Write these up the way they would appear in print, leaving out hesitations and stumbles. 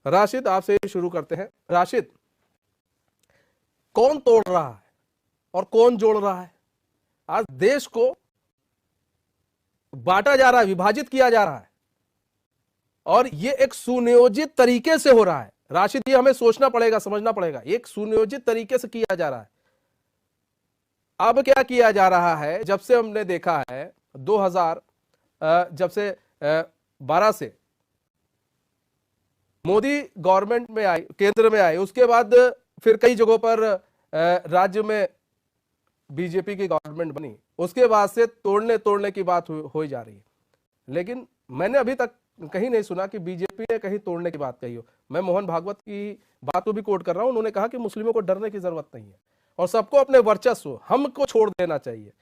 राशिद, आपसे शुरू करते हैं। राशिद, कौन तोड़ रहा है और कौन जोड़ रहा है? आज देश को बांटा जा रहा है, विभाजित किया जा रहा है, और ये एक सुनियोजित तरीके से हो रहा है। राशिद, ये हमें सोचना पड़ेगा, समझना पड़ेगा, एक सुनियोजित तरीके से किया जा रहा है। अब क्या किया जा रहा है, जब से हमने देखा है 2000 जब से 12 से मोदी गवर्नमेंट में आई, केंद्र में आई, उसके बाद फिर कई जगहों पर राज्य में बीजेपी की गवर्नमेंट बनी, उसके बाद से तोड़ने की बात हो जा रही है। लेकिन मैंने अभी तक कहीं नहीं सुना कि बीजेपी ने कहीं तोड़ने की बात कही हो। मैं मोहन भागवत की बात को भी कोट कर रहा हूं, उन्होंने कहा कि मुस्लिमों को डरने की जरूरत नहीं है और सबको अपने वर्चस्व, हमको छोड़ देना चाहिए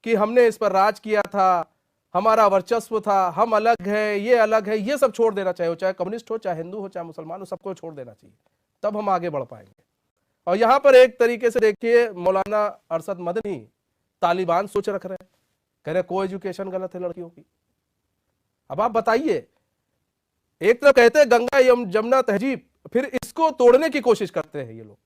कि हमने इस पर राज किया था, हमारा वर्चस्व था, हम अलग है, ये अलग है, ये सब छोड़ देना चाहिए, चाहे कम्युनिस्ट हो, चाहे हिंदू हो, चाहे मुसलमान हो, सबको छोड़ देना चाहिए, तब हम आगे बढ़ पाएंगे। और यहां पर एक तरीके से देखिए, मौलाना अरशद मदनी तालिबान सोच रख रहे हैं, कह रहे को एजुकेशन गलत है लड़कियों की। अब आप बताइए, एक तरफ कहते हैं गंगा जमुना तहजीब, फिर इसको तोड़ने की कोशिश करते हैं ये लोग।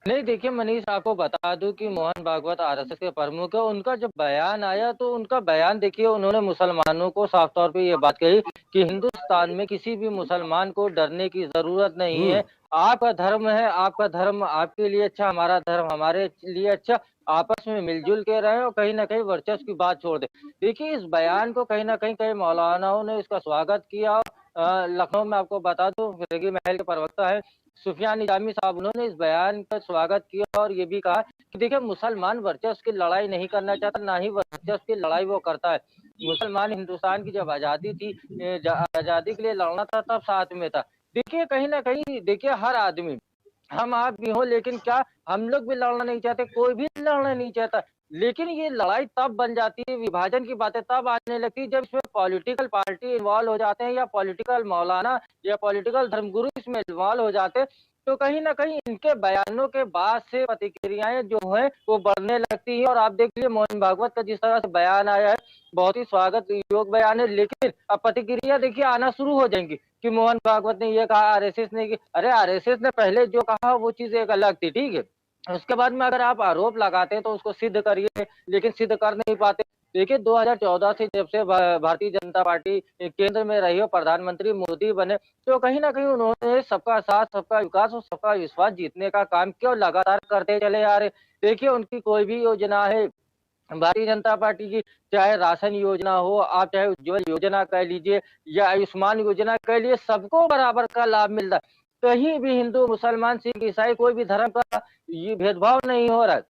नहीं, देखिए मनीष, आपको बता दूं कि मोहन भागवत आरएसएस के प्रमुख है। उनका जब बयान आया तो उनका बयान देखिए, उन्होंने मुसलमानों को साफ तौर पे ये बात कही कि हिंदुस्तान में किसी भी मुसलमान को डरने की जरूरत नहीं है। आपका धर्म है, आपका धर्म आपके लिए अच्छा, हमारा धर्म हमारे लिए अच्छा, आपस में मिलजुल के रहे और कहीं ना कहीं वर्चस्व की बात छोड़ दे। देखिए, इस बयान को कहीं ना कहीं कई मौलानाओं ने इसका स्वागत किया। लखनऊ में आपको बता दूं, फिरंगी महल के प्रवक्ता है सुफियान निजामी साहब, उन्होंने इस बयान का स्वागत किया और ये भी कहा कि देखिए, मुसलमान वर्चस्व की लड़ाई नहीं करना चाहता, ना ही वर्चस्व की लड़ाई वो करता है। मुसलमान हिंदुस्तान की जब आजादी थी, आजादी के लिए लड़ना था, तब साथ में था। देखिए, कहीं ना कहीं देखिए, हर आदमी, हम आप भी हो, लेकिन क्या हम लोग भी लड़ना नहीं चाहते? कोई भी लड़ना नहीं चाहता। लेकिन ये लड़ाई तब बन जाती है, विभाजन की बातें तब आने लगती है, जब इसमें पॉलिटिकल पार्टी इन्वॉल्व हो जाते हैं या पॉलिटिकल मौलाना या पॉलिटिकल धर्मगुरु इसमें इन्वॉल्व हो जाते हैं। तो कहीं ना कहीं इनके बयानों के बाद से प्रतिक्रियाएं जो है वो बढ़ने लगती हैं। और आप देख लीजिए, मोहन भागवत का जिस तरह से बयान आया है, बहुत ही स्वागत योग्य बयान है, लेकिन अब प्रतिक्रिया देखिए आना शुरू हो जाएंगी कि मोहन भागवत ने ये कहा, आरएसएस ने कि अरे, आरएसएस ने पहले जो कहा वो चीज एक अलग थी, ठीक है। उसके बाद में अगर आप आरोप लगाते हैं तो उसको सिद्ध करिए, लेकिन सिद्ध कर नहीं पाते। देखिए, 2014 से जब से भारतीय जनता पार्टी केंद्र में रही और प्रधानमंत्री मोदी बने, तो कहीं ना कहीं उन्होंने सबका साथ, सबका विकास और सबका विश्वास जीतने का काम किया और लगातार करते चले आ रहे। देखिए, उनकी कोई भी योजना है भारतीय जनता पार्टी की, चाहे राशन योजना हो, आप चाहे उज्ज्वल योजना कह लीजिए या आयुष्मान योजना कह लीजिए, सबको बराबर का लाभ मिल रहा है। कहीं भी हिंदू, मुसलमान, सिख, ईसाई, कोई भी धर्म का ये भेदभाव नहीं हो रहा है।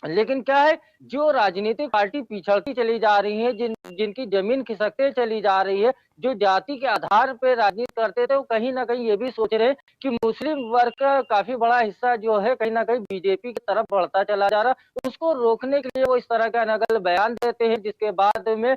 लेकिन क्या है, जो राजनीतिक पार्टी पिछड़ती चली जा रही है, जिनकी जमीन खिसकते चली जा रही है, जो जाति के आधार पर राजनीति करते थे, वो कहीं ना कहीं ये भी सोच रहे हैं कि मुस्लिम वर्ग का काफी बड़ा हिस्सा जो है कहीं ना कहीं बीजेपी की तरफ बढ़ता चला जा रहा है। उसको रोकने के लिए वो इस तरह का नकल बयान देते हैं, जिसके बाद में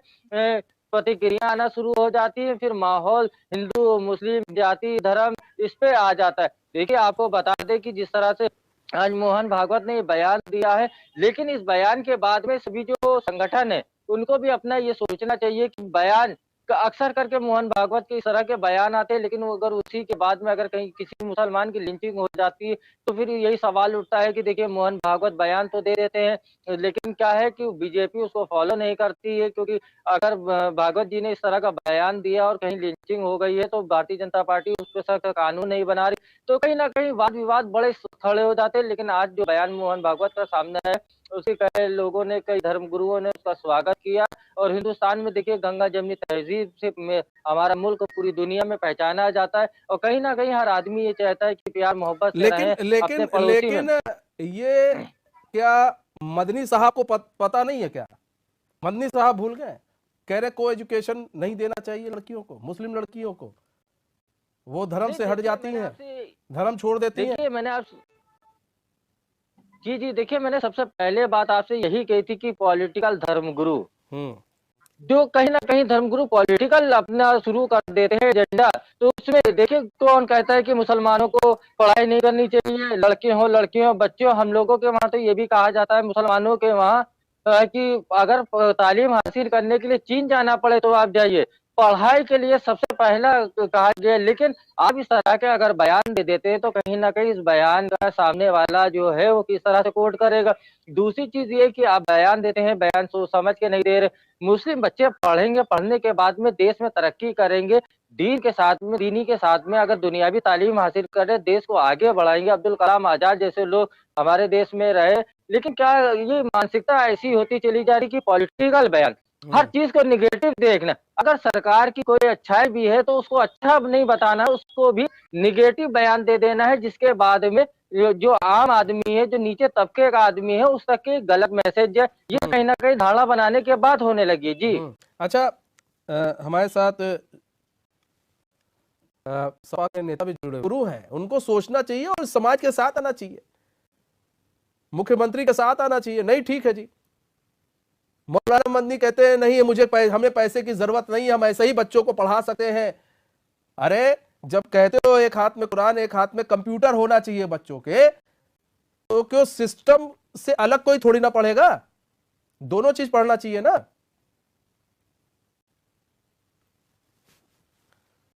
प्रतिक्रिया आना शुरू हो जाती है। फिर माहौल हिंदू, मुस्लिम, जाति, धर्म इस पे आ जाता है। देखिए, आपको बता दें कि जिस तरह से आज मोहन भागवत ने बयान दिया है, लेकिन इस बयान के बाद में सभी जो संगठन है उनको भी अपना ये सोचना चाहिए कि बयान अक्सर करके मोहन भागवत के इस तरह के बयान आते हैं, लेकिन वो अगर उसी के बाद में अगर कहीं किसी मुसलमान की लिंचिंग हो जाती है, तो फिर यही सवाल उठता है कि देखिए, मोहन भागवत बयान तो दे देते हैं, लेकिन क्या है कि बीजेपी उसको फॉलो नहीं करती है। क्योंकि अगर भागवत जी ने इस तरह का बयान दिया और कहीं लिंचिंग हो गई है, तो भारतीय जनता पार्टी उस पर सख्त कानून नहीं बना रही, तो कहीं ना कहीं वाद विवाद बड़े खड़े हो जाते हैं। लेकिन आज जो बयान मोहन भागवत का सामने है, उसी कई लोगों ने, कई धर्म गुरुओं ने उसका स्वागत किया। और हिंदुस्तान में देखिए, गंगा जमनी तहजीब से हमारा मुल्क पूरी दुनिया में पहचाना जाता है, और कहीं ना कहीं हर आदमी ये चाहता है कि प्यार मोहब्बत से लेकिन रहें लेकिन अपने पड़ोसी में। लेकिन ये क्या मदनी साहब को पता नहीं है क्या? मदनी साहब भूल गए? कह रहे को एजुकेशन नहीं देना चाहिए लड़कियों को, मुस्लिम लड़कियों को, वो धर्म से हट जाती हैं, धर्म छोड़ देती हैं। देखिए, मैंने आप जी, देखिए, मैंने सबसे पहले बात आपसे यही कही थी कि पॉलिटिकल धर्मगुरु, जो कहीं ना कहीं धर्मगुरु पॉलिटिकल अपना शुरू कर देते हैं एजेंडा, तो उसमें देखिए, कौन कहता है कि मुसलमानों को पढ़ाई नहीं करनी चाहिए, लड़के हो, लड़कियों, बच्चों। हम लोगों के वहां तो ये भी कहा जाता है, मुसलमानों के वहां कि अगर तालीम हासिल करने के लिए चीन जाना पड़े तो आप जाइए, पढ़ाई के लिए सबसे पहला कहा गया। लेकिन आप इस तरह के अगर बयान दे देते हैं तो कहीं ना कहीं इस बयान का सामने वाला जो है वो किस तरह से कोट करेगा। दूसरी चीज ये कि आप बयान देते हैं, बयान सोच समझ के नहीं दे रहे। मुस्लिम बच्चे पढ़ेंगे, पढ़ने के बाद में देश में तरक्की करेंगे, दीन के साथ में, दीनी के साथ में अगर दुनियावी तालीम हासिल करे, देश को आगे बढ़ाएंगे। अब्दुल कलाम आजाद जैसे लोग हमारे देश में रहे। लेकिन क्या ये मानसिकता ऐसी होती चली जा रही कि पॉलिटिकल बयान, हर चीज को निगेटिव देखना। अगर सरकार की कोई अच्छाई भी है तो उसको अच्छा नहीं बताना, उसको भी निगेटिव बयान दे देना है, जिसके बाद में जो आम आदमी है, जो नीचे तबके का आदमी है, उस तक के गलत मैसेज है। ये कहीं ना कहीं धारणा बनाने के बाद होने लगी। जी अच्छा, हमारे साथ सपा के नेता भी जुड़े गुरु हैं, उनको सोचना चाहिए और समाज के साथ आना चाहिए, मुख्यमंत्री के साथ आना चाहिए। नहीं, ठीक है जी, मौलाना मदनी कहते हैं नहीं हमें पैसे की जरूरत नहीं है, हम ऐसे ही बच्चों को पढ़ा सकते हैं। अरे जब कहते हो एक हाथ में कुरान एक हाथ में कंप्यूटर होना चाहिए बच्चों के, तो क्यों सिस्टम से अलग कोई थोड़ी ना पढ़ेगा, दोनों चीज पढ़ना चाहिए ना।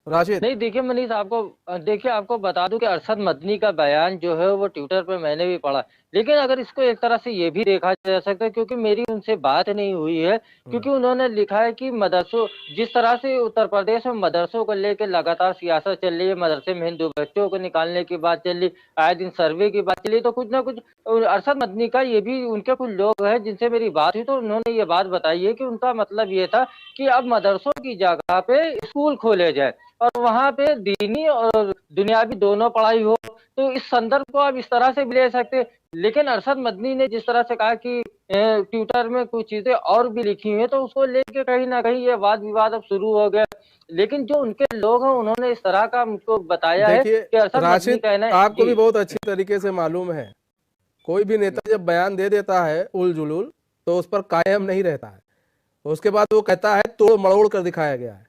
राशिद, नहीं, देखिए मनीष, आपको बता दूं कि अरशद मदनी का बयान जो है वो ट्विटर पे मैंने भी पढ़ा। लेकिन अगर इसको एक तरह से ये भी देखा जा सकता है, क्योंकि मेरी उनसे बात नहीं हुई है, क्योंकि उन्होंने लिखा है कि मदरसों, जिस तरह से उत्तर प्रदेश में मदरसों को लेकर लगातार सियासत चल रही है, मदरसे में हिंदू बच्चों को निकालने की बात चल रही, आए दिन सर्वे की बात चली, तो कुछ ना कुछ अरशद मदनी का ये भी, उनके कुछ लोग हैं जिनसे मेरी बात हुई, तो उन्होंने ये बात बताई है कि उनका मतलब ये था कि अब मदरसों की जगह पे स्कूल खोले जाए और वहां पे दीनी और दुनियावी दोनों पढ़ाई हो। तो इस संदर्भ को आप इस तरह से भी ले सकते। लेकिन अरशद मदनी ने जिस तरह से कहा कि ट्विटर में कुछ चीजें और भी लिखी हुई हैं, तो उसको लेके कहीं ना कहीं ये वाद विवाद अब शुरू हो गया। लेकिन जो उनके लोग हैं उन्होंने इस तरह का मुझको बताया है देखिए कि अरशद मदनी राशिद, कहना है। आपको भी जी बहुत अच्छी तरीके से मालूम है, कोई भी नेता जब बयान दे देता है उल जुलूल, तो उस पर कायम नहीं रहता है। उसके बाद वो कहता है तोड़ मड़ोड़ कर दिखाया गया है,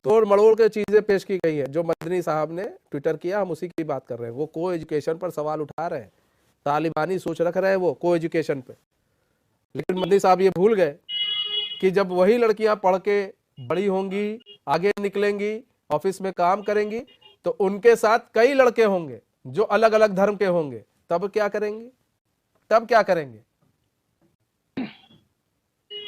तोड़ मड़ोड़ के चीजें पेश की गई है। जो मदनी साहब ने ट्विटर किया, हम उसी की बात कर रहे हैं। वो को एजुकेशन पर सवाल उठा रहे हैं, तालिबानी सोच रख रहे हैं वो को एजुकेशन पे। लेकिन मदनी साहब ये भूल गए कि जब वही लड़कियां पढ़ के बड़ी होंगी, आगे निकलेंगी, ऑफिस में काम करेंगी, तो उनके साथ कई लड़के होंगे जो अलग अलग धर्म के होंगे। तब क्या करेंगे, तब क्या करेंगे?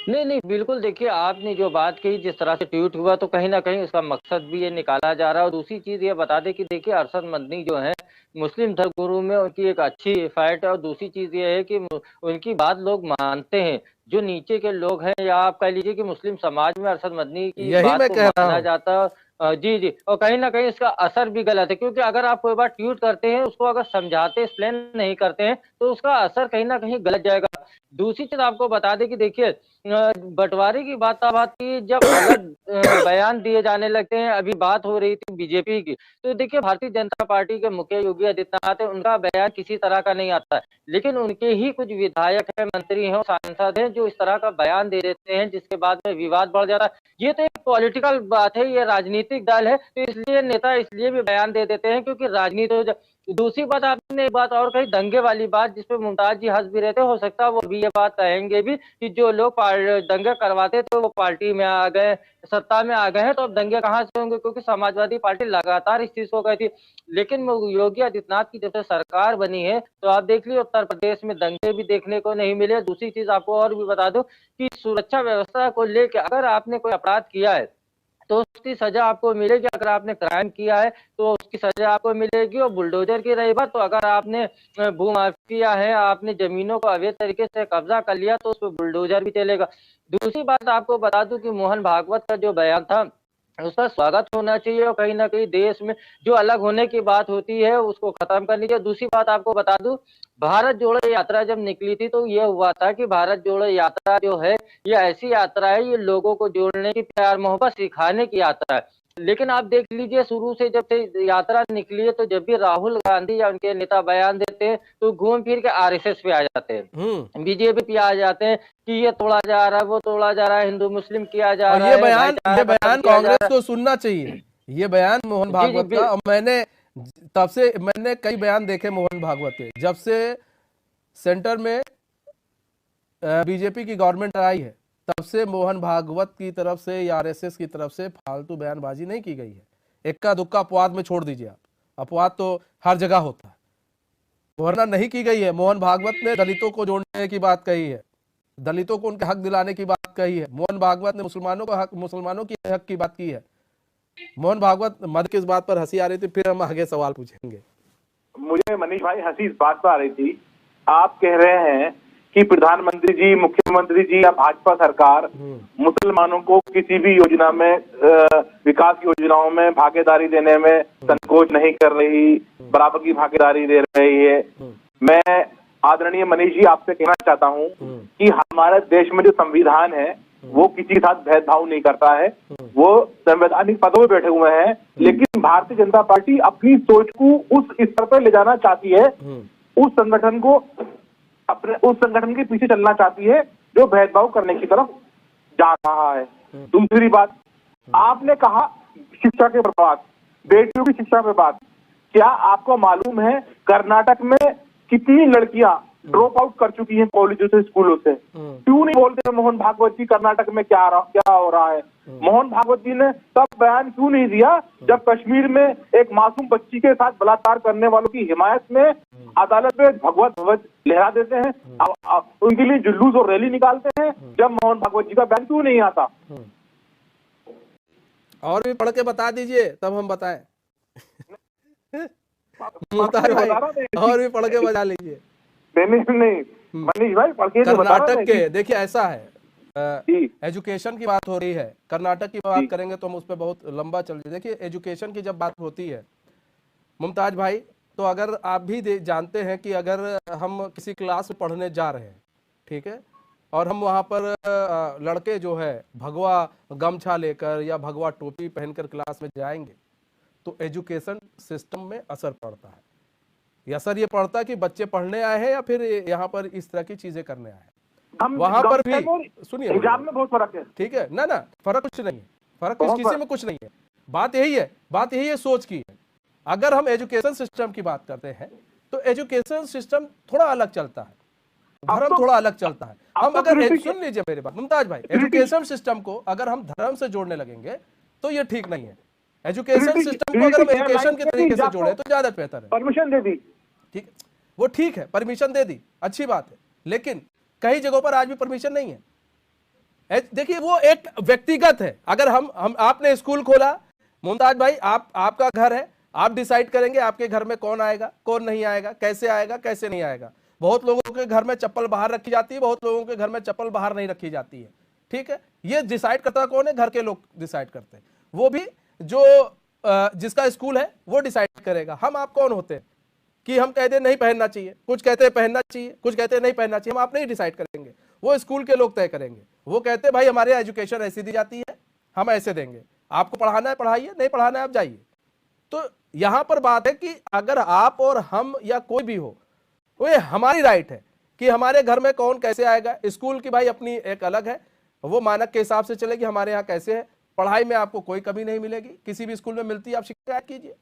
नहीं नहीं, बिल्कुल। देखिए, आपने जो बात कही, जिस तरह से ट्वीट हुआ, तो कहीं ना कहीं उसका मकसद भी ये निकाला जा रहा है। और दूसरी चीज ये बता दें कि देखिए, अरशद मदनी जो है मुस्लिम धर्म गुरु में उनकी एक अच्छी फाइट है। और दूसरी चीज ये है कि उनकी बात लोग मानते हैं। जो नीचे के लोग हैं, या आप कह लीजिए कि मुस्लिम समाज में अरशद मदनी की यही बात मैं को कह रहा माना हूं। जाता है। जी जी। और कहीं ना कहीं इसका असर भी गलत है, क्योंकि अगर आप कोई बात ट्वीट करते हैं, उसको अगर समझाते, एक्सप्लेन नहीं करते हैं, तो उसका असर कहीं ना कहीं गलत जाएगा। दूसरी चीज आपको बता दें कि देखिए, बंटवारे की बात की, जब अलग बयान दिए जाने लगते हैं। अभी बात हो रही थी बीजेपी की, तो देखिए भारतीय जनता पार्टी के मुखिया योगी आदित्यनाथ है, उनका बयान किसी तरह का नहीं आता है। लेकिन उनके ही कुछ विधायक हैं, मंत्री हैं, सांसद हैं, जो इस तरह का बयान दे देते हैं, जिसके बाद में विवाद बढ़ जाता है। ये तो एक पॉलिटिकल बात है, ये राजनीतिक दल है, तो इसलिए नेता इसलिए भी बयान दे देते हैं क्योंकि राजनीति। दूसरी बात, आपने एक बात और कही, दंगे वाली बात, जिसपे मुमताज जी हंस भी रहते, हो सकता है वो भी ये बात कहेंगे भी कि जो लोग दंगे करवाते तो वो पार्टी में आ गए, सत्ता में आ गए हैं, तो अब दंगे कहाँ से होंगे, क्योंकि समाजवादी पार्टी लगातार इस चीज को कहती। लेकिन योगी आदित्यनाथ की जब से सरकार बनी है, तो आप देख लीजिए उत्तर प्रदेश में दंगे भी देखने को नहीं मिले। दूसरी चीज आपको और भी बता दो कि सुरक्षा व्यवस्था को लेकर अगर आपने कोई अपराध किया है तो उसकी सजा आपको मिलेगी। अगर आपने क्राइम किया है तो उसकी सजा आपको मिलेगी। और बुलडोजर की रही बात, तो अगर आपने भूमाफिया है, आपने जमीनों को अवैध तरीके से कब्जा कर लिया, तो उस पर बुलडोजर भी चलेगा। दूसरी बात आपको बता दूं कि मोहन भागवत का जो बयान था, उसका स्वागत होना चाहिए। और कहीं ना कहीं देश में जो अलग होने की बात होती है उसको खत्म करनी चाहिए। दूसरी बात आपको बता दूं, भारत जोड़ो यात्रा जब निकली थी, तो ये हुआ था कि भारत जोड़ो यात्रा जो है, ये ऐसी यात्रा है, ये लोगों को जोड़ने की, प्यार मोहब्बत सिखाने की यात्रा है। लेकिन आप देख लीजिए, शुरू से जब से यात्रा निकली है, तो जब भी राहुल गांधी या उनके नेता बयान देते हैं, तो घूम फिर के आरएसएस पे आ जाते हैं, बीजेपी पे आ जाते हैं कि ये तोड़ा जा रहा है, वो तोड़ा जा रहा है, हिंदू मुस्लिम किया जा और रहा ये है, बयान भाईचारा खत्म किया जा कांग्रेस रहा को सुनना चाहिए, ये बयान मोहन है। जी भागवत जी। का। और मैंने तब से मैंने कई बयान देखे मोहन भागवत के, जब से सेंटर में बीजेपी की गवर्नमेंट आई है तब से मोहन भागवत की तरफ से या आरएसएस की तरफ से फालतू बयानबाजी नहीं की गई है। इक्का दुक्का अपवाद में छोड़ दीजिए आप, अपवाद तो हर जगह होता है, वरना नहीं की गई है। मोहन भागवत ने दलितों को जोड़ने की बात कही है, दलितों को उनके हक दिलाने की बात कही है। मोहन भागवत ने मुसलमानों का हक, मुसलमानों की हक की बात की है। मोहन भागवत मध्य किस बात पर हंसी आ रही थी, फिर हम आगे सवाल पूछेंगे। मुझे मनीष भाई हंसी इस बात पर आ रही थी, आप कह रहे हैं कि प्रधानमंत्री जी, मुख्यमंत्री जी या भाजपा सरकार मुसलमानों को किसी भी योजना में, विकास योजनाओं में भागीदारी देने में संकोच नहीं कर रही, बराबर की भागीदारी दे रही है। मैं आदरणीय मनीष जी आपसे कहना चाहता हूं कि हमारे देश में जो संविधान है वो किसी के साथ भेदभाव नहीं करता है। वो संवैधानिक पदों पे बैठे हुए हैं, लेकिन भारतीय जनता पार्टी अपनी सोच को उस स्तर पर ले जाना चाहती है, उस संगठन को अपने उस संगठन के पीछे चलना चाहती है जो भेदभाव करने की तरफ जा रहा है। दूसरी बात, आपने कहा शिक्षा के बात, बेटियों की शिक्षा पे बात, क्या आपको मालूम है कर्नाटक में कितनी लड़कियां ड्रॉप आउट कर चुकी हैं कॉलेजों से, स्कूलों से? क्यों नहीं बोलते मोहन भागवत जी कर्नाटक में क्या हो रहा है? मोहन भागवत जी ने तब बयान क्यों नहीं दिया जब कश्मीर में एक मासूम बच्ची के साथ बलात्कार करने वालों की हिमायत में अदालत में भगवत ध्वज लहरा देते हैं, उनके लिए जुलूस और रैली निकालते हैं, जब मोहन भागवत जी का बयान क्यों नहीं आता? और भी पढ़ के बता दीजिए तब हम बताएं। और भी पढ़ के बता लीजिए। नहीं मनीष भाई, पढ़ के कर्नाटक के देखिए ऐसा है, एजुकेशन की बात हो रही है, कर्नाटक की बात करेंगे तो हम उस पर बहुत लंबा चल जाए। देखिए एजुकेशन की जब बात होती है मुमताज भाई, तो अगर आप भी जानते हैं कि अगर हम किसी क्लास में पढ़ने जा रहे हैं, ठीक है, और हम वहाँ पर लड़के जो है भगवा गमछा लेकर या भगवा टोपी पहनकर क्लास में जाएंगे तो एजुकेशन सिस्टम में असर पड़ता है। ये असर ये पड़ता है कि बच्चे पढ़ने आए हैं या फिर यहाँ पर इस तरह की चीजें करने आए हैं। वहां पर भी सुनिए, एग्जाम में बहुत फर्क है, ठीक है ना, फर्क कुछ नहीं है, फर्क किसी में कुछ नहीं है। बात यही है सोच की है। अगर हम एजुकेशन सिस्टम की बात करते हैं तो एजुकेशन सिस्टम थोड़ा अलग चलता है, धर्म थोड़ा अलग चलता है। हम अगर सुन लीजिए मेरी बात मुमताज भाई, एजुकेशन सिस्टम को अगर हम धर्म से जोड़ने लगेंगे तो ये ठीक नहीं है। एजुकेशन सिस्टम को अगर हम एजुकेशन के तरीके से जोड़े तो ज्यादा बेहतर है। परमिशन दे दी, ठीक, वो ठीक है, परमिशन दे दी, अच्छी बात है, लेकिन कई जगहों पर आज भी परमिशन नहीं है। देखिए वो एक व्यक्तिगत है। अगर हम आपने स्कूल खोला मुमताज भाई, आपका घर है, आप डिसाइड करेंगे आपके घर में कौन आएगा कौन नहीं आएगा, कैसे नहीं आएगा। बहुत लोगों के घर में चप्पल बाहर रखी जाती है, बहुत लोगों के घर में चप्पल बाहर नहीं रखी जाती है, ठीक है। ये डिसाइड करता कौन है? घर के लोग डिसाइड करते हैं। वो भी जो जिसका स्कूल है वो डिसाइड करेगा। हम आप कौन होते हैं कि हम कहते हैं नहीं पहनना चाहिए, कुछ कहते हैं पहनना चाहिए, कुछ कहते हैं नहीं पहनना चाहिए। हम आप नहीं डिसाइड करेंगे, वो स्कूल के लोग तय करेंगे। वो कहते हैं भाई हमारे यहाँ एजुकेशन ऐसी दी जाती है, हम ऐसे देंगे, आपको पढ़ाना है पढ़ाइए, नहीं पढ़ाना है आप जाइए। तो यहां पर बात है कि अगर आप और हम या कोई भी हो, वो हमारी राइट है कि हमारे घर में कौन कैसे आएगा। स्कूल की भाई अपनी एक अलग है, वो मानक के हिसाब से चलेगी। हमारे यहाँ कैसे है, पढ़ाई में आपको कोई कमी नहीं मिलेगी, किसी भी स्कूल में मिलती है आप शिकायत कीजिए।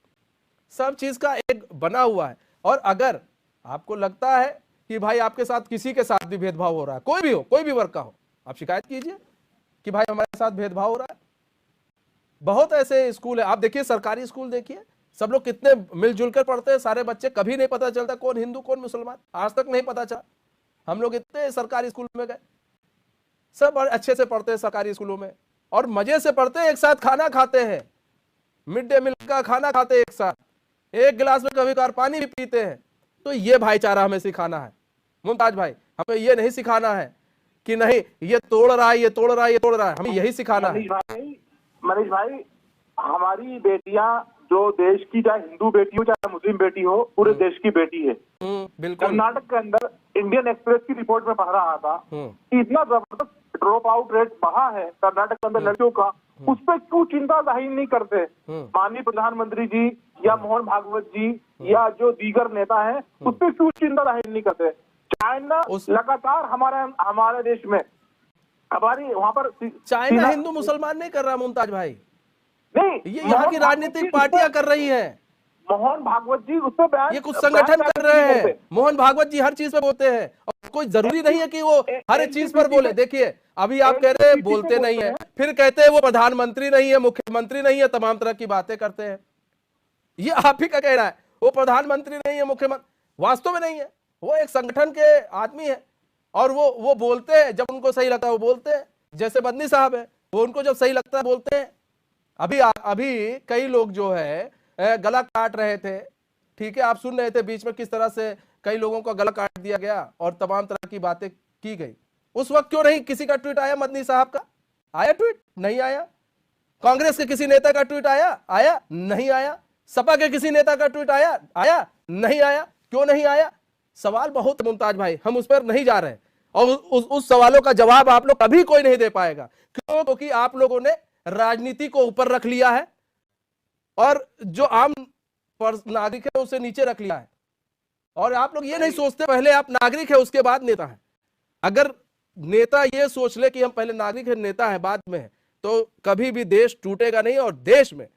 सब चीज का एक बना हुआ है। और अगर आपको लगता है कि भाई आपके साथ किसी के साथ भी भेदभाव हो रहा है, कोई भी हो, कोई भी वर्ग का हो, आप शिकायत कीजिए कि भाई हमारे साथ भेदभाव हो रहा है। बहुत ऐसे स्कूल है, आप देखिए सरकारी स्कूल देखिए, सब लोग कितने मिलजुल कर पढ़ते हैं, सारे बच्चे, कभी नहीं पता चलता कौन हिंदू कौन मुसलमान, आज तक नहीं पता चला। हम लोग इतने सरकारी स्कूल में गए, सब अच्छे से पढ़ते हैं सरकारी स्कूलों में और मजे से पढ़ते हैं, एक साथ खाना खाते हैं, मिड डे मील का खाना खाते हैं एक साथ, एक गिलास में कभी कभार पानी भी पीते हैं। तो ये भाईचारा हमें सिखाना है मुमताज भाई, हमें ये नहीं सिखाना है कि नहीं ये तोड़ रहा है, ये तोड़ रहा है, ये तोड़ रहा है, हमें यही सिखाना है। मनीष भाई, हमारी बेटियां जो देश की, चाहे हिंदू बेटी हो चाहे मुस्लिम बेटी हो, पूरे देश की बेटी है। बिल्कुल। कर्नाटक के अंदर इंडियन एक्सप्रेस की रिपोर्ट में पढ़ रहा था कि इतना जबरदस्त ड्रॉप आउट रेट बढ़ा है कर्नाटक के अंदर लड़कियों का, उस पर क्यों चिंता जाहिर नहीं करते माननीय प्रधानमंत्री जी या मोहन भागवत जी या जो दीगर नेता हैं, उस पर क्यों चिंता जाहिर नहीं करते? चाइना लगातार हमारे देश में, हमारी वहां पर चाइना हिंदू मुसलमान नहीं कर रहा मुमताज भाई, नहीं, ये यहाँ की राजनीतिक पार्टियां कर रही हैं। मोहन भागवत जी उस पर बयान, ये कुछ संगठन कर रहे हैं। मोहन भागवत जी हर चीज पे बोलते हैं और कोई जरूरी नहीं है कि वो हर एक चीज पर बोले। देखिए अभी आप कह रहे हैं बोलते नहीं है, फिर कहते हैं वो प्रधानमंत्री नहीं है, मुख्यमंत्री नहीं है, तमाम तरह की बातें करते हैं। ये आप ही का कहना है, वो प्रधानमंत्री नहीं है, मुख्यमंत्री, वास्तव में नहीं है, वो एक संगठन के आदमी है और वो बोलते हैं जब उनको सही लगता है, वो बोलते हैं। जैसे बदनी साहब है, वो उनको जब सही लगता है बोलते हैं। अभी कई लोग जो है गला काट रहे थे, ठीक है, आप सुन रहे थे बीच में किस तरह से कई लोगों का गला काट दिया गया और तमाम तरह की बातें की गई। उस वक्त क्यों नहीं किसी का ट्वीट आया? मदनी साहब का आया ट्वीट? नहीं आया। कांग्रेस के किसी नेता का ट्वीट आया? नहीं आया। सपा के किसी नेता का ट्वीट आया? नहीं आया। क्यों नहीं आया? सवाल बहुत मुमताज भाई, हम उस पर नहीं जा रहे और उस सवालों का जवाब आप लोग कभी कोई नहीं दे पाएगा। क्यों? क्योंकि आप लोगों ने राजनीति को ऊपर रख लिया है और जो आम नागरिक है उसे नीचे रख लिया है। और आप लोग ये नहीं सोचते पहले आप नागरिक है उसके बाद नेता है। अगर नेता ये सोच ले कि हम पहले नागरिक है नेता है बाद में है, तो कभी भी देश टूटेगा नहीं और देश में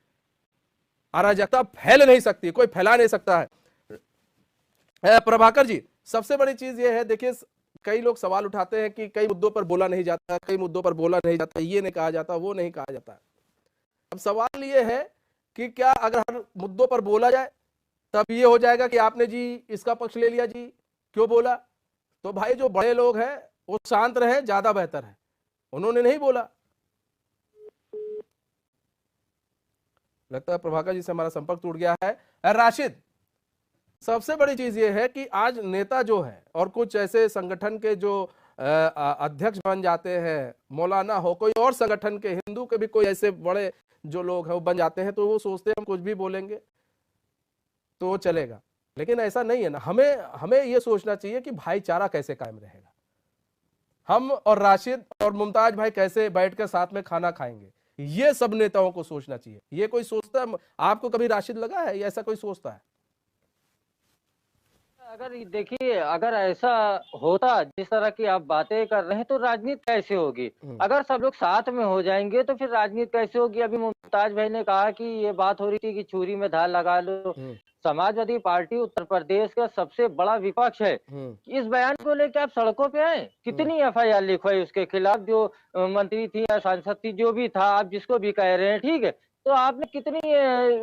अराजकता फैल नहीं सकती, कोई फैला नहीं सकता है। प्रभाकर जी, सबसे बड़ी चीज ये है, देखिए कई लोग सवाल उठाते हैं कि कई मुद्दों पर बोला नहीं जाता, कई मुद्दों पर बोला नहीं जाता, ये नहीं कहा जाता, वो नहीं कहा जाता। अब सवाल ये है कि क्या अगर हर मुद्दों पर बोला जाए तब ये हो जाएगा कि आपने जी इसका पक्ष ले लिया, जी क्यों बोला? तो भाई जो बड़े लोग हैं वो शांत रहे, ज्यादा बेहतर है। उन्होंने नहीं बोला। लगता है प्रभाकर जी से हमारा संपर्क टूट गया है। राशिद, सबसे बड़ी चीज ये है कि आज नेता जो है और कुछ ऐसे संगठन के जो अध्यक्ष बन जाते हैं, मौलाना हो, कोई और संगठन के, हिंदू के भी कोई ऐसे बड़े जो लोग हैं वो बन जाते हैं, तो वो सोचते हैं हम कुछ भी बोलेंगे तो वो चलेगा। लेकिन ऐसा नहीं है ना। हमें ये सोचना चाहिए कि भाईचारा कैसे कायम रहेगा, हम और राशिद और मुमताज भाई कैसे बैठकर साथ में खाना खाएंगे, ये सब नेताओं को सोचना चाहिए। ये कोई सोचता है? आपको कभी राशिद लगा है या ऐसा कोई सोचता है? अगर देखिए, अगर ऐसा होता जिस तरह की आप बातें कर रहे हैं तो राजनीति कैसे होगी? अगर सब लोग साथ में हो जाएंगे तो फिर राजनीति कैसे होगी? अभी मुमताज भाई ने कहा कि ये बात हो रही थी कि छुरी में धार लगा लो। समाजवादी पार्टी उत्तर प्रदेश का सबसे बड़ा विपक्ष है। इस बयान को लेकर आप सड़कों पे आए, कितनी एफआईआर लिखवाई उसके खिलाफ, जो मंत्री थी या सांसद थी, जो भी था, आप जिसको भी कह रहे हैं, ठीक है, तो आपने कितनी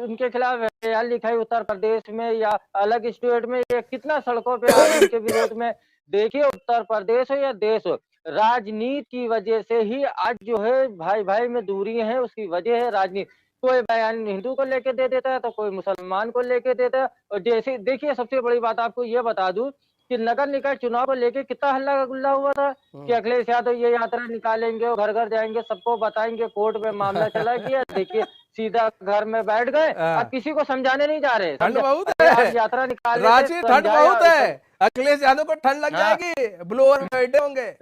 उनके खिलाफ एफआईआर लिखाई उत्तर प्रदेश में या अलग स्टेट में? ये कितना सड़कों पे आए उनके विरोध में? देखिए, उत्तर प्रदेश हो या देश हो, राजनीति की वजह से ही आज जो है भाई भाई में दूरी है, उसकी वजह है राजनीति। कोई बयान हिंदू को लेके दे देता है तो कोई मुसलमान को लेके देता है। और जैसे देखिए, सबसे बड़ी बात आपको ये बता दूं कि नगर निकाय चुनाव को लेके कितना हल्ला गुल्ला हुआ था कि अखिलेश यादव ये यात्रा निकालेंगे और घर घर जाएंगे, सबको बताएंगे, कोर्ट में मामला चला गया। देखिए, सीधा घर में बैठ गए, अब किसी को समझाने नहीं जा रहे। ठंड बहुत है, यात्रा निकाल, रांची ठंड बहुत है, अखिलेश यादव को ठंड लग जाएगी, ब्लोअर में बैठे होंगे।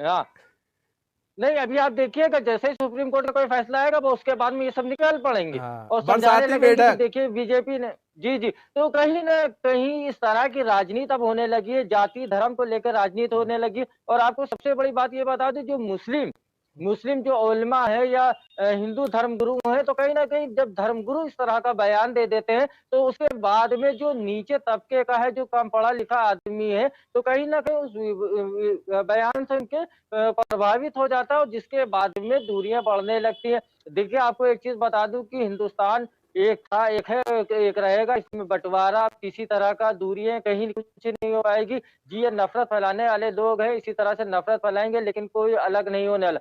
नहीं, अभी आप देखिएगा, जैसे ही सुप्रीम कोर्ट का कोई फैसला आएगा वो उसके बाद में ये सब निकल पड़ेंगे और समझाने लगेंगे। देखिए, बीजेपी ने जी तो कहीं ना कहीं इस तरह की राजनीति अब होने लगी है, जाति धर्म को लेकर राजनीति होने लगी। और आपको सबसे बड़ी बात ये बता दूं, जो मुस्लिम जो उलमा है या हिंदू धर्मगुरु है, तो कहीं ना कहीं जब धर्मगुरु इस तरह का बयान दे देते हैं तो उसके बाद में जो नीचे तबके का है, जो कम पढ़ा लिखा आदमी है, तो कहीं ना कहीं उस बयान से उनके प्रभावित हो जाता है और जिसके बाद में दूरियां बढ़ने लगती है। देखिए, आपको एक चीज बता दूं कि हिंदुस्तान एक था, एक है, एक रहेगा, इसमें बंटवारा किसी तरह का, दूरियां कहीं कुछ नहीं हो पाएगी जी। ये नफरत फैलाने वाले लोग हैं, इसी तरह से नफरत फैलाएंगे, लेकिन कोई अलग नहीं होने वाला।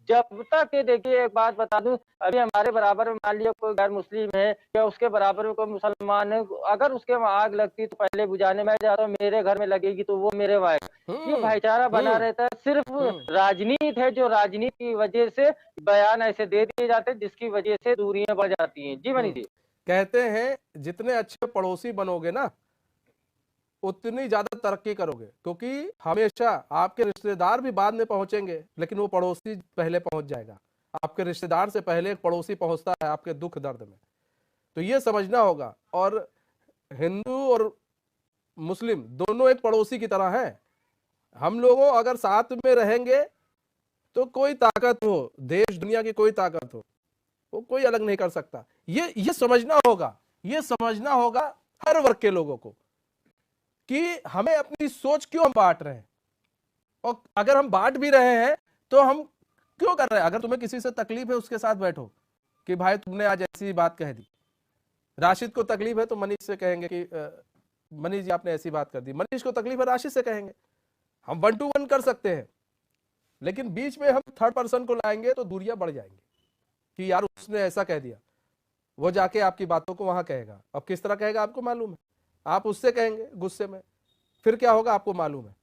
जब तक ये देखिए, एक बात बता दूं, अभी हमारे बराबर में मान लिया कोई गैर मुस्लिम है या उसके बराबर में कोई मुसलमान है, अगर उसके वहां आग लगती तो पहले बुझाने में जाता हूँ, मेरे घर में लगेगी तो वो मेरे वहां। ये भाईचारा बना रहता है। सिर्फ राजनीति है, जो राजनीति की वजह से बयान ऐसे दे दिए जाते हैं जिसकी वजह से दूरियां बढ़ जाती हैं। जी मनीष जी, कहते हैं जितने अच्छे पड़ोसी बनोगे ना उतनी ज्यादा तरक्की करोगे, क्योंकि हमेशा आपके रिश्तेदार भी बाद में पहुंचेंगे लेकिन वो पड़ोसी पहले पहुंच जाएगा। आपके रिश्तेदार से पहले एक पड़ोसी पहुंचता है आपके दुख दर्द में। तो ये समझना होगा। और हिंदू और मुस्लिम दोनों एक पड़ोसी की तरह हैं। हम लोगों अगर साथ में रहेंगे तो कोई ताकत हो, देश दुनिया की कोई ताकत हो, वो कोई अलग नहीं कर सकता। ये समझना होगा, ये समझना होगा हर वर्ग के लोगों को कि हमें अपनी सोच क्यों हम बांट रहे हैं। और अगर हम बांट भी रहे हैं तो हम क्यों कर रहे हैं? अगर तुम्हें किसी से तकलीफ है उसके साथ बैठो कि भाई तुमने आज ऐसी बात कह दी। राशिद को तकलीफ है तो मनीष से कहेंगे कि मनीष जी आपने ऐसी बात कर दी। मनीष को तकलीफ है राशिद से कहेंगे। हम 1 to 1 कर सकते हैं, लेकिन बीच में हम थर्ड पर्सन को लाएंगे तो दूरियां बढ़ जाएंगी कि यार उसने ऐसा कह दिया, वो जाके आपकी बातों को वहां कहेगा। अब किस तरह कहेगा आपको मालूम है, आप उससे कहेंगे गुस्से में, फिर क्या होगा आपको मालूम है।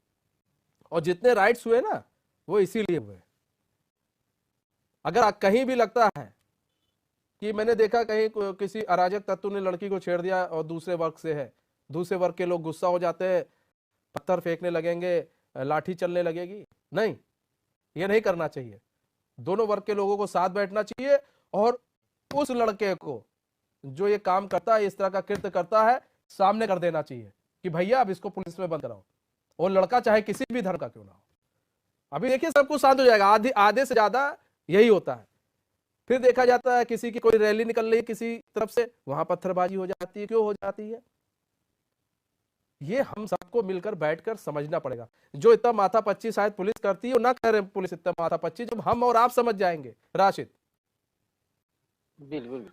और जितने राइट्स हुए ना वो इसीलिए हुए। अगर कहीं भी लगता है कि मैंने देखा कहीं किसी अराजक तत्व ने लड़की को छेड़ दिया और दूसरे वर्ग से है, दूसरे वर्ग के लोग गुस्सा हो जाते हैं, पत्थर फेंकने लगेंगे, लाठी चलने लगेगी, नहीं, ये नहीं करना चाहिए। दोनों वर्ग के लोगों को साथ बैठना चाहिए और उस लड़के को जो ये काम करता है, इस तरह का कृत्य करता है, सामने कर देना चाहिए कि भैया अब इसको पुलिस में बंद कराओ। और लड़का चाहे किसी भी धर्म का क्यों ना हो। अभी देखिए सब कुछ शांत हो जाएगा, आधे से ज्यादा यही होता है। फिर देखा जाता है किसी की कोई रैली निकल रही है किसी तरफ से, वहां पत्थरबाजी हो जाती है। क्यों हो जाती है? ये हम सबको मिलकर बैठकर समझना पड़ेगा। जो इतना माथापच्ची शायद पुलिस करती है, वो ना कह रहे पुलिस इतना माथापच्ची, जब हम और आप समझ जाएंगे। राशिद बिल्कुल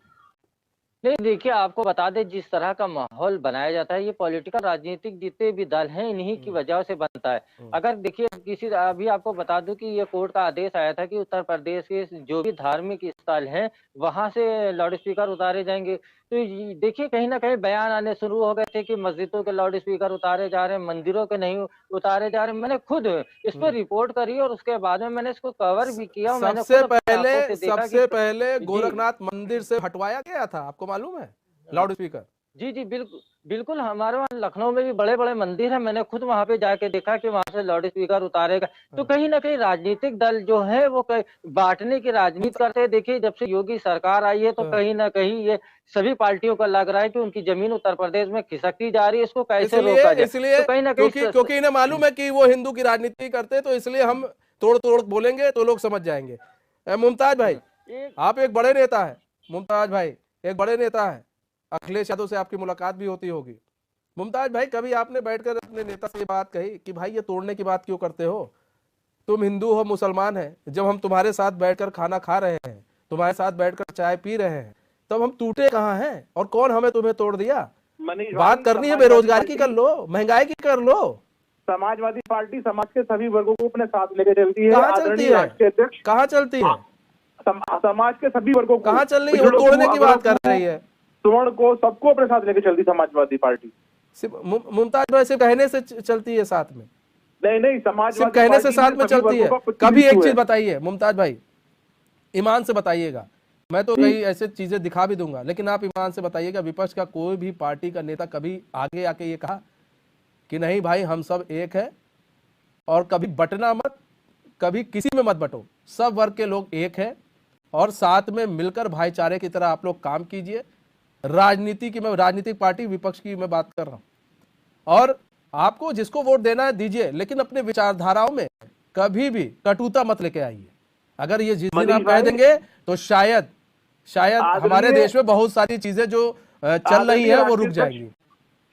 नहीं, देखिए आपको बता दें जिस तरह का माहौल बनाया जाता है ये पॉलिटिकल राजनीतिक जितने भी दल हैं इन्हीं की वजह से बनता है। अगर देखिए किसी अभी आपको बता दूं कि ये कोर्ट का आदेश आया था कि उत्तर प्रदेश के जो भी धार्मिक स्थल हैं वहां से लाउड स्पीकर उतारे जाएंगे। तो देखिए कहीं ना कहीं बयान आने शुरू हो गए थे कि मस्जिदों के लाउड स्पीकर उतारे जा रहे हैं, मंदिरों के नहीं उतारे जा रहे हैं। मैंने खुद इस पर रिपोर्ट करी और उसके बाद में मैंने इसको कवर भी किया। सबसे पहले गोरखनाथ मंदिर से हटवाया गया था, आपको मालूम है, लाउड स्पीकर। जी जी बिल्कुल बिल्कुल, हमारे वहाँ लखनऊ में भी बड़े बड़े मंदिर है, मैंने खुद वहाँ पे जाके देखा कि वहाँ से लाउड स्पीकर उतारेगा। तो कहीं ना कहीं राजनीतिक दल जो है वो बांटने की राजनीति करते हैं। देखिए जब से योगी सरकार आई है तो कहीं ना कहीं ये सभी पार्टियों को लग रहा है कि उनकी जमीन उत्तर प्रदेश में खिसकती जा रही है, इसको कैसे रोका जाए। इसलिए तो कहीं ना कहीं क्योंकि इन्हें मालूम है कि वो हिंदू की राजनीति करते हैं, तो इसलिए हम तोड़ तोड़ बोलेंगे तो लोग समझ जाएंगे। मुमताज भाई, आप एक बड़े नेता है, मुमताज भाई एक बड़े नेता है, अखिलेश यादव से आपकी मुलाकात भी होती होगी। मुमताज भाई, कभी आपने बैठकर अपने नेता से ये बात कही कि भाई ये तोड़ने की बात क्यों करते हो? तुम हिंदू हो, मुसलमान है, जब हम तुम्हारे साथ बैठकर खाना खा रहे हैं, तुम्हारे साथ बैठकर चाय पी रहे हैं, तब हम टूटे कहाँ हैं? और कौन हमें तुम्हें तोड़ दिया? बात करनी है बेरोजगारी की कर लो, महंगाई की कर लो। समाजवादी पार्टी समाज के सभी वर्गों को अपने साथ लेकर चलती है। कहाँ चलती है? कहाँ चलती है? समाज के सभी वर्गों को कहाँ चल रही है? वो तोड़ने की बात कर रही है। स्वर्ण को सबको अपने साथ लेकर चलती समाजवादी पार्टी। मुमताज भाई सिर्फ कहने से चलती है साथ में? नहीं, समाजवादी कहने से साथ में चलती है? कभी एक चीज बताइए मुमताज भाई, ईमान से बताइएगा, मैं तो कई ऐसे चीजें दिखा भी दूंगा, लेकिन आप ईमान से बताइएगा, विपक्ष का कोई भी पार्टी का नेता कभी आगे आके ये कहा कि नहीं भाई हम सब एक है और कभी बटना मत, कभी किसी में मत बटो, सब वर्ग के लोग एक है और साथ में मिलकर भाईचारे की तरह आप लोग काम कीजिए। राजनीति की, मैं राजनीतिक पार्टी विपक्ष की मैं बात कर रहा हूं, और आपको जिसको वोट देना है दीजिए, लेकिन अपने विचारधाराओं में कभी भी कटुता मत लेके आइए। अगर ये जिस दिन आप कह देंगे तो शायद हमारे देश में बहुत सारी चीजें जो चल रही है वो रुक जाएंगी।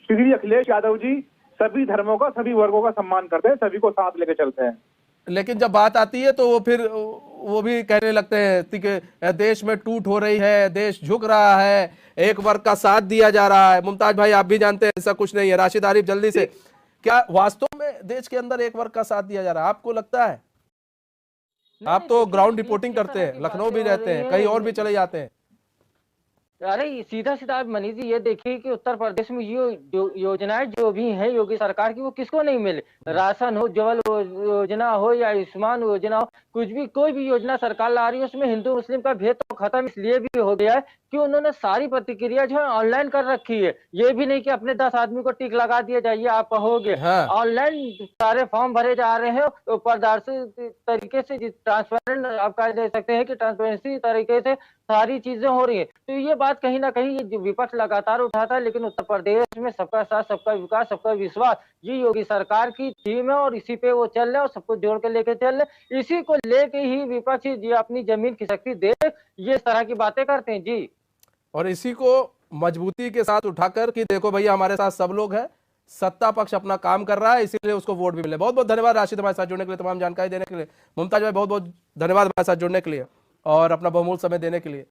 श्री अखिलेश यादव जी सभी धर्मों का, सभी वर्गों का सम्मान करते हैं, सभी को साथ लेकर चलते हैं, लेकिन जब बात आती है तो वो फिर वो भी कहने लगते हैं कि देश में टूट हो रही है, देश झुक रहा है, एक वर्ग का साथ दिया जा रहा है। मुमताज भाई आप भी जानते हैं ऐसा कुछ नहीं है। राशिद आरिफ जल्दी से, क्या वास्तव में देश के अंदर एक वर्ग का साथ दिया जा रहा है? आपको लगता है? आप तो ग्राउंड रिपोर्टिंग करते हैं, लखनऊ भी रहते हैं, कहीं और भी चले जाते हैं। अरे सीधा सीधा आप मनीष जी ये देखिए कि उत्तर प्रदेश में ये योजनाएं जो भी हैं योगी सरकार की वो किसको नहीं मिले। राशन हो, जवल योजना हो या आयुष्मान योजना हो, कुछ भी कोई भी योजना सरकार ला रही है उसमें हिंदू मुस्लिम का भेद तो खत्म इसलिए भी हो गया है कि उन्होंने सारी प्रतिक्रिया जो है ऑनलाइन कर रखी है। ये भी नहीं कि अपने 10 आदमी को टिक लगा दिया जाइए आप होगे। ऑनलाइन सारे फॉर्म भरे जा रहे हैं, पारदर्शी तरीके से, ट्रांसपेरेंट आप कह दे सकते हैं कि ट्रांसपेरेंसी तरीके से सारी चीजें हो रही है। तो ये बात कहीं ना कहीं ये विपक्ष लगातार उठाता है, लेकिन उत्तर प्रदेश में सबका साथ, सबका विकास, सबका विश्वास ये योगी सरकार की थीम है और इसी पे वो चल रहे और सबको जोड़ के लेके चल रहे। इसी को लेके ही विपक्ष जी अपनी जमीन खिसकती देख ये इस तरह की बातें करते हैं जी, और इसी को मजबूती के साथ उठाकर कि देखो भैया हमारे साथ सब लोग हैं, सत्ता पक्ष अपना काम कर रहा है, इसीलिए उसको वोट भी मिले। बहुत बहुत धन्यवाद राशिद हमारे साथ जुड़ने के लिए, तमाम जानकारी देने के लिए। मुमताज भाई बहुत बहुत धन्यवाद हमारे साथ जुड़ने के लिए और अपना बहुमूल्य समय देने के लिए।